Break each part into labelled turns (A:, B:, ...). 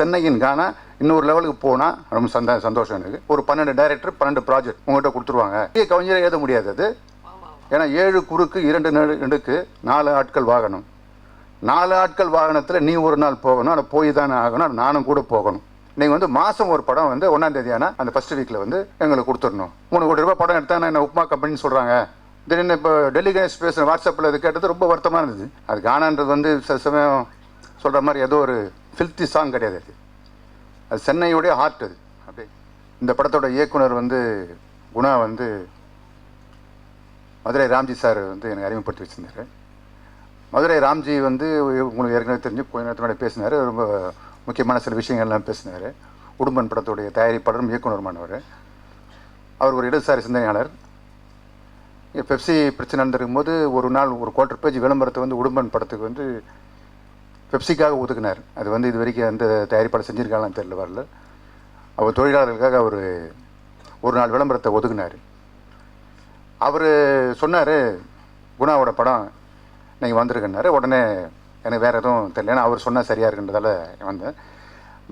A: சென்னையின் கானா இன்னொரு லெவலுக்கு போனால் ரொம்ப சந்தோஷம் எனக்கு. ஒரு 12 டைரக்டர் 12 ப்ராஜெக்ட் உங்கள்கிட்ட கொடுத்துருவாங்க. கவிஞரை எழுத முடியாது அது. ஏன்னா 7 குறுக்கு 2 நெடுக்கு 4 ஆட்கள் வாகனம். 4 ஆட்கள் வாகனத்தில் நீ ஒரு நாள் போகணும், அதை போய் தானே ஆகணும், நானும் கூட போகணும். நீங்கள் வந்து மாதம் ஒரு படம் வந்து 1ஆம் தேதி ஆனால் அந்த ஃபஸ்ட் வீக்கில் வந்து எங்களுக்கு கொடுத்துடணும். 3 கோடி ரூபாய் படம் எடுத்தால் என்ன உப்மா கம்பெனின்னு சொல்கிறாங்க. திடீர்னு இப்போ டெல்லி கணேஷ் பேசுகிற வாட்ஸ்அப்பில் இது கேட்டது ரொம்ப வருத்தமாக இருந்தது. அது கானான்றது வந்து சில சமயம் சொல்கிற மாதிரி ஏதோ ஒரு ஃபில்த்தி சாங் கிடையாது. அது சென்னையுடைய ஹார்ட். அது அப்படியே இந்த படத்தோட இயக்குனர் வந்து குணா வந்து மதுரை ராம்ஜி சார் வந்து எனக்கு அறிமுகப்படுத்தி வச்சுருந்தார். மதுரை ராம்ஜி வந்து உங்களுக்கு ஏற்கனவே தெரிஞ்சு கொஞ்ச நேரத்தினுடைய பேசினார். ரொம்ப முக்கியமான சில விஷயங்கள்லாம் பேசினார். உடும்பன் படத்துடைய தயாரிப்பாளரும் இயக்குனருமானவர். அவர் ஒரு இடதுசாரி சிந்தனையாளர். பெப்சி பிரச்சனை நடந்திருக்கும் போது ஒரு நாள் ஒரு 1/4 பேஜ் விளம்பரத்தை வந்து உடும்பன் படத்துக்கு வந்து பெப்சிக்காக ஒதுக்குனார். அது வந்து இது வரைக்கும் அந்த தயாரிப்பாளர் செஞ்சுருக்காங்களான்னு தெரியல, வரல. அவர் தொழிலாளர்களுக்காக அவர் ஒரு நாள் விளம்பரத்தை ஒதுக்குனார். அவர் சொன்னார், குணாவோட படம் நீங்கள் வந்திருக்குன்னாரு. உடனே எனக்கு வேறு எதுவும் தெரியல, ஏன்னா அவர் சொன்னால் சரியாக இருக்குன்றதால வந்தேன்.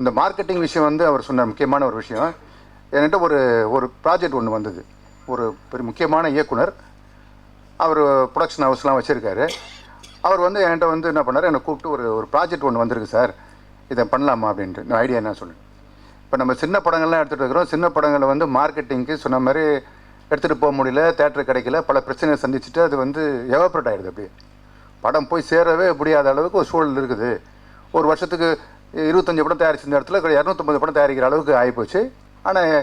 A: இந்த மார்க்கெட்டிங் விஷயம் வந்து அவர் சொன்ன முக்கியமான ஒரு விஷயம். என்கிட்ட ஒரு ப்ராஜெக்ட் ஒன்று வந்தது. ஒரு பெரிய முக்கியமான இயக்குனர், அவர் ப்ரொடக்ஷன் ஹவுஸ்லாம் வச்சுருக்காரு. அவர் வந்து என்கிட்ட வந்து என்ன பண்ணார், என்னை கூப்பிட்டு ஒரு ப்ராஜெக்ட் ஒன்று வந்திருக்கு சார், இதை பண்ணலாமா அப்படின்ட்டு. இந்த ஐடியா என்ன சொல்லுங்கள். இப்போ நம்ம சின்ன படங்கள்லாம் எடுத்துகிட்டு இருக்கிறோம். சின்ன படங்களை வந்து மார்க்கெட்டிங்க்கு சொன்ன மாதிரி எடுத்துகிட்டு போக முடியல, தேட்டர் கிடைக்கல, பல பிரச்சனையை சந்திச்சுட்டு அது வந்து எவாப்ரேட் ஆகிடுது. அப்படியே படம் போய் சேரவே முடியாத அளவுக்கு ஒரு சூழல் இருக்குது. ஒரு வருஷத்துக்கு 25 படம் தயாரிச்சிருந்த இடத்துல 250 படம் தயாரிக்கிற அளவுக்கு ஆகிப்போச்சு. ஆனால்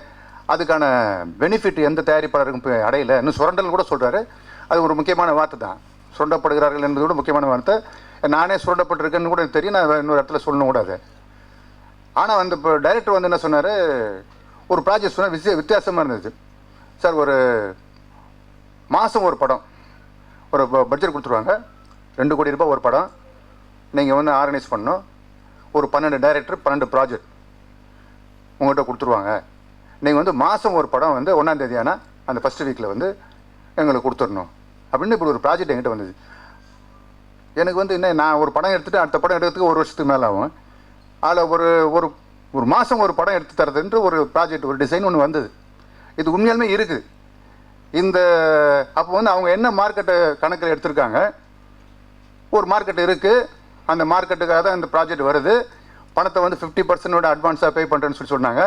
A: அதுக்கான பெனிஃபிட் எந்த தயாரிப்பாளருக்கும் போய் அடையலை. இன்னும் சுரண்டல் கூட சொல்கிறாரு. அது ஒரு முக்கியமான வார்த்தை தான். சுரண்டப்படுகிறார்கள் என்பது கூட முக்கியமான வார்த்தை. நானே சுரண்டப்பட்டிருக்கேன்னு கூட எனக்கு தெரியும். நான் இன்னொரு இடத்துல சொல்லணும் கூடாது. ஆனால் வந்து இப்போ டைரக்டர் வந்து என்ன சொன்னார், ஒரு ப்ராஜெக்ட் சொன்னால் வித்தியாசமாக இருந்தது. சார், ஒரு மாதம் ஒரு படம், ஒரு பட்ஜெட் கொடுத்துருவாங்க. 2 கோடி ரூபாய் ஒரு படம் நீங்கள் வந்து ஆர்கனைஸ் பண்ணணும். ஒரு 12 டைரக்டர் 12 ப்ராஜெக்ட் உங்கள்கிட்ட கொடுத்துருவாங்க. நீங்கள் வந்து மாதம் ஒரு படம் வந்து 1ஆம் தேதி ஆனால் அந்த ஃபஸ்ட் வீக்கில் வந்து எங்களுக்கு கொடுத்துடணும் அப்படின்னு இப்படி ஒரு ப்ராஜெக்ட் என்கிட்ட வந்தது. எனக்கு வந்து என்ன, நான் ஒரு படம் எடுத்துகிட்டு அடுத்த படம் எடுக்கிறதுக்கு 1 வருஷத்துக்கு மேலே ஆகும். அதில் ஒரு ஒரு மாதம் ஒரு படம் எடுத்து தரதுன்ற ஒரு ப்ராஜெக்ட், ஒரு டிசைன் ஒன்று வந்தது. இது உண்மையாலுமே இருக்குது. இந்த அப்போ வந்து அவங்க என்ன மார்க்கெட்டை கணக்கில் எடுத்திருக்காங்க, ஒரு மார்க்கெட் இருக்குது, அந்த மார்க்கெட்டுக்காக தான் இந்த ப்ராஜெக்ட் வருது, பணத்தை வந்து 50% அட்வான்ஸாக பே பண்ணுறேன்னு சொல்லி சொன்னாங்க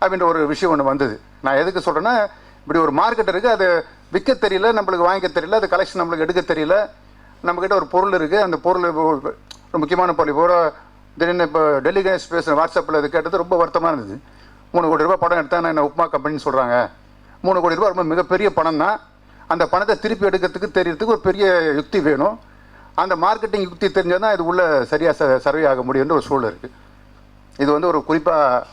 A: அப்படின்ற ஒரு விஷயம் ஒன்று வந்தது. நான் எதுக்கு சொல்கிறேன்னா, இப்படி ஒரு மார்க்கெட் இருக்குது, அது விற்க தெரியல, நம்மளுக்கு வாங்கிக்க தெரியல, அது கலெக்ஷன் நம்மளுக்கு எடுக்க தெரியல. நம்மக்கிட்ட ஒரு பொருள் இருக்குது, அந்த பொருள் ஒரு முக்கியமான பொருள். இப்போ திடீர்னு இப்போ டெல்லி கணேஷ் பேசுகிற வாட்ஸ்அப்பில் இது கேட்டது ரொம்ப வருத்தமாக இருந்தது. 3 கோடி ரூபாய் படம் எடுத்தால் என்ன உப்மா கம்பெனின்னு சொல்கிறாங்க. 3 கோடி ரூபாய் ரொம்ப மிகப்பெரிய பணம் தான். அந்த பணத்தை திருப்பி எடுக்கிறதுக்கு தெரியறதுக்கு ஒரு பெரிய யுக்தி வேணும். அந்த மார்க்கெட்டிங் யுக்தி தெரிஞ்சால் தான் இது உள்ள சரியாக சர்வே ஆக முடியுன்ற ஒரு சூழல் இருக்குது. இது வந்து ஒரு குறிப்பாக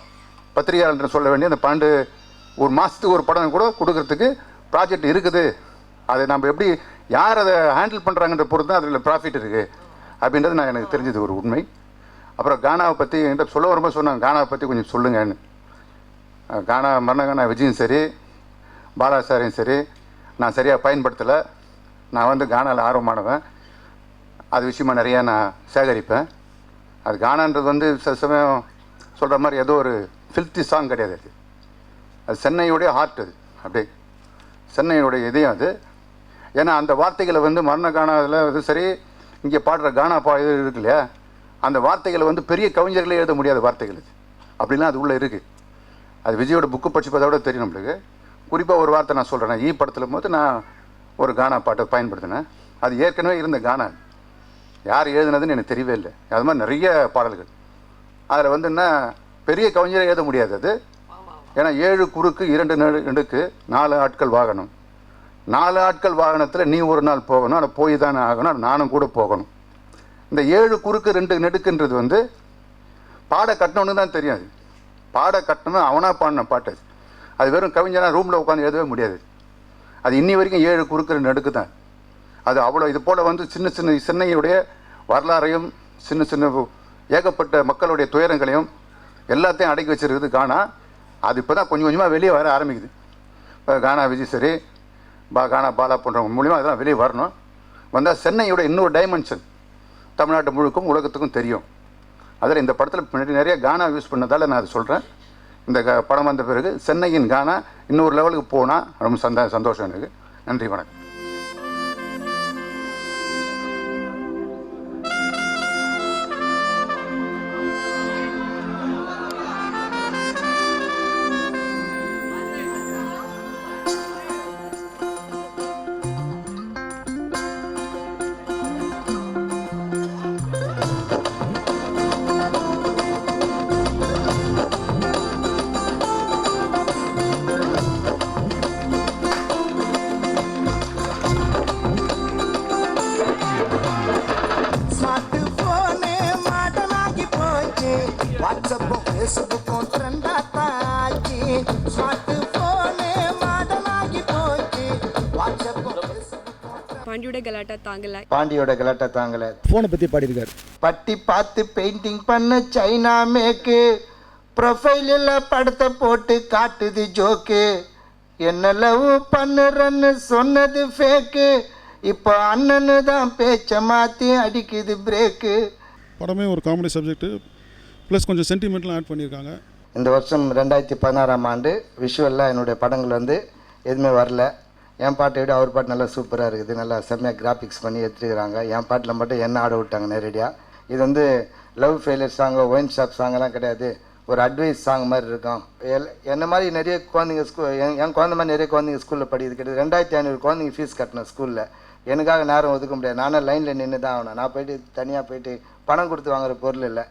A: பத்திரிகையாளர் சொல்ல வேண்டிய அந்த 12 ஒரு மாதத்துக்கு ஒரு படம் கூட கொடுக்கறதுக்கு ப்ராஜெக்ட் இருக்குது. அதை நம்ம எப்படி யார் அதை ஹேண்டில் பண்ணுறாங்கன்ற பொறுத்து தான் அதில் ப்ராஃபிட் இருக்குது அப்படின்றது நான் எனக்கு தெரிஞ்சது ஒரு உண்மை. அப்புறம் கானாவை பற்றி என்கிட்ட சொல்ல வரும்போது சொன்னாங்க, கானாவை பற்றி கொஞ்சம் சொல்லுங்கன்னு. கானா மரணகானா விஜயும் சரி, பாலா சாரையும் சரி நான் சரியாக பயன்படுத்தலை. நான் வந்து கானாவில் ஆர்வமானவன். அது விஷயமாக நிறையா நான் சேகரிப்பேன். அது கானான்றது வந்து சில சமயம் சொல்கிற மாதிரி ஏதோ ஒரு ஃபில்த்தி சாங் கிடையாது. அது சென்னையுடைய ஹார்ட். அது அப்படியே சென்னையுடைய இதயம் அது. ஏன்னா அந்த வார்த்தைகளை வந்து மரண கானாவில் வந்து சரி, இங்கே பாடுற கானா இது இருக்கு இல்லையா, அந்த வார்த்தைகளை வந்து பெரிய கவிஞர்களே எழுத முடியாத வார்த்தைகள் இது. அப்படிலாம் அது உள்ளே இருக்குது. அது விஜயோட புக்கு படிச்சு பார்த்தா தெரியும் நம்மளுக்கு. குறிப்பாக ஒரு வார்த்தை நான் சொல்கிறேன். படத்தில் போது நான் ஒரு கானா பாட்டை பயன்படுத்தினேன். அது ஏற்கனவே இருந்த கானா, யார் எழுதுனதுன்னு எனக்கு தெரியவே இல்லை. அது மாதிரி நிறைய பாடல்கள் அதில் வந்து என்ன பெரிய கவிஞரை எழுத முடியாது அது. ஏன்னா 7 குறுக்கு 2 நெடுக்கு 4 ஆட்கள் வாகனம். 4 ஆட்கள் வாகனத்தில் நீ ஒரு நாள் போகணும், அதை போய் தானே ஆகணும், நானும் கூட போகணும். இந்த 7 குறுக்கு 2 நெடுக்குன்றது வந்து பாட கட்டணுன்னு தான் தெரியும். அது பாட கட்டணும், அவனாக பாடின பாட்டு. அது வெறும் கவிஞனா ரூமில் உட்காந்து எழுதவே முடியாது. அது இன்னி வரைக்கும் 7 குறுக்கு 2 நெடுக்கு தான். அது அவ்வளோ இது போல் வந்து சின்ன சின்ன சென்னையுடைய வரலாறையும் சின்ன சின்ன ஏகப்பட்ட மக்களுடைய துயரங்களையும் எல்லாத்தையும் அடக்கி வச்சிருக்குது கானா. அது இப்போ தான் கொஞ்சம் கொஞ்சமாக வெளியே வர ஆரம்பிக்குது. இப்போ கானா விஜய் சரி, கானா பாலா போன்றவங்க மூலிமா அதெல்லாம் வெளியே வரணும். வந்தால் சென்னையோட இன்னொரு டைமென்ஷன் தமிழ்நாட்டு முழுக்கும் உலகத்துக்கும் தெரியும். அதில் இந்த படத்தில் நிறைய கானா யூஸ் பண்ணதால் நான் அதை சொல்கிறேன். இந்த படம் வந்த பிறகு சென்னையின் கானா இன்னொரு லெவலுக்கு போனால் ரொம்ப சந்தோஷம் எனக்கு. நன்றி, வணக்கம்.
B: வாட்ஸ்அப்பும் ஃபேஸ்புக்கும் ட்ரெண்டாத்தாச்சு. ஸ்மார்ட் போனே மாடலாகி போச்சு. வாட்ஸ்அப்பும்
C: பாண்டியோட கலாட்டா தாங்கல.
B: பாண்டியோட கலாட்டா தாங்கல.
D: ஃபோனை பற்றி பாடியிருக்காரு.
B: பட்டி பார்த்து பெயிண்டிங் பண்ண சைனா மேக்கு. ப்ரொஃபைலில் படத்தை போட்டு காட்டுது ஜோக்கு. என்ன லவ் பண்ணுறன்னு சொன்னது ஃபேக்கு. இப்போ அண்ணனு தான் பேச்சை மாற்றி அடிக்குது பிரேக்கு.
E: படமே ஒரு காமெடி சப்ஜெக்ட்டு ப்ளஸ் கொஞ்சம் சென்டிமெண்ட்லாம் ஆட் பண்ணியிருக்காங்க.
B: இந்த வருஷம் 2016ஆம் ஆண்டு விஷுவலில் என்னுடைய படங்கள் வந்து எதுவுமே வரல. என் பாட்டை விட அவர் பாட்டு நல்லா சூப்பராக இருக்குது. நல்லா செம்மையாக கிராஃபிக்ஸ் பண்ணி எடுத்துக்கிறாங்க. என் பாட்டில் மட்டும் என்ன ஆட விட்டாங்க நேரடியாக. இது வந்து லவ் ஃபெயிலியர் சாங்கோ ஒயின் ஷாப் சாங்கெல்லாம் கிடையாது. ஒரு அட்வைஸ் சாங் மாதிரி இருக்கும். என்ன மாதிரி நிறைய குழந்தைங்க என் குழந்தை மாதிரி நிறைய குழந்தைங்க ஸ்கூலில் படிக்குது. கிட்டத்தட்ட 2500 குழந்தைங்க ஃபீஸ் கட்டினேன் ஸ்கூலில். எனக்காக நேரம் ஒதுக்க முடியாது. நானும் லைனில் நின்று தான் ஆகணும். நான் போயிட்டு தனியாக போயிட்டு பணம் கொடுத்து வாங்குற பொருள் இல்லை.